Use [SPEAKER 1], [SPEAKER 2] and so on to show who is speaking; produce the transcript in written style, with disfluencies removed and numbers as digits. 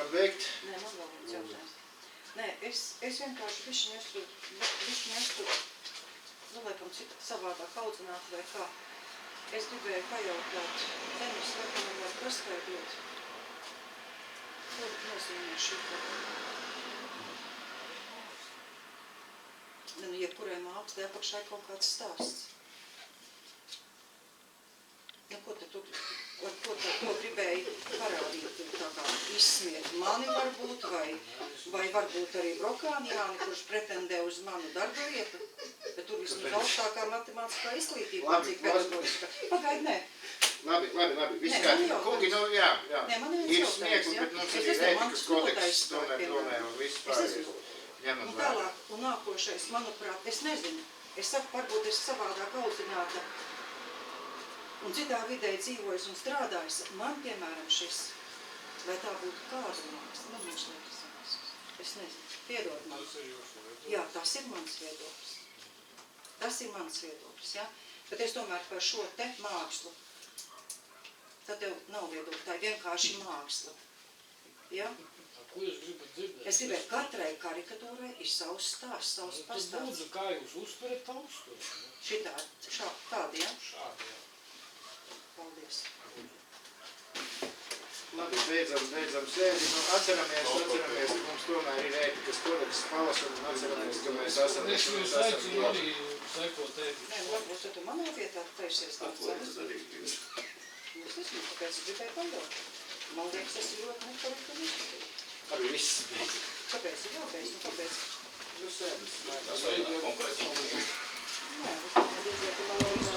[SPEAKER 1] varam beigt.
[SPEAKER 2] Nē, man vēl viens jautājums. Nē, es vienkārši višķi nestu, nu, laikam, savādāk audzināt vai kā. Es gribēju pajautāt, Denis, vai man var paskaidrot, ko nozīmē šī nu, jebkurai mākstai apakšā ir kaut kāds stāsts. Nu, ko tad tu gribēji parādīt, tā kā izsmiet mani varbūt, vai varbūt arī Brokāni Jāni, kurš pretendē uz manu darba vietu, bet tur vismaz augstākā matemātiskā izglītība, cik pedagoģiskā. Pagaid, nē.
[SPEAKER 1] Labi, viss kārtībā. Kungi, nu jā.
[SPEAKER 2] Nē, man ir
[SPEAKER 1] ir sniegums, bet mums arī ētikas kodeks tomēr un viss pārējais.
[SPEAKER 2] Un tālāk, un nākošais, manuprāt, es nezinu. Es saku, varbūt es savādāk audzināta un citā vidē dzīvojis un strādājis. Man, piemēram, šis, vai tā būtu kāda māksla, man viņš liekas. Es nezinu, piedod man. Jā, tas ir mans viedoklis. Tas ir mans viedoklis, jā. Bet es tomēr par šo te mākslu, tad tev nav viedokļi, tā ir vienkārši māksla. Jā?
[SPEAKER 3] Ko jūs gribat dzirdēt?
[SPEAKER 2] Es gribēju, katrai karikatūrai ir savs stāsts, savs pastāsts.
[SPEAKER 3] Tas lūdzu, kā jūs uzturat, tā uzturat.
[SPEAKER 2] Tādi, jā?
[SPEAKER 3] Šādi, jā.
[SPEAKER 2] Paldies.
[SPEAKER 1] Labi, beidzam sēdi. Nu, atceramies, ka mums tomēr ir ētikas kodeks palasam un atceramies, ka mēs esam...
[SPEAKER 3] Es jūs aicinu arī sekot ētikas.
[SPEAKER 2] Nē, varbūt tu manā vietā taisies tāds ceļas. Es esmu, kāpēc es gribēju paļaut. Man liekas, tas ir ļoti nekorekti un izskatīt.
[SPEAKER 1] Arī viss beidz.
[SPEAKER 2] Kāpēc ir jābeidz? Nu, kāpēc?
[SPEAKER 1] Nu, sēdus.
[SPEAKER 4] Tas vajag konkrēti.
[SPEAKER 2] Nē, tas ir diezgan, ka man liekas,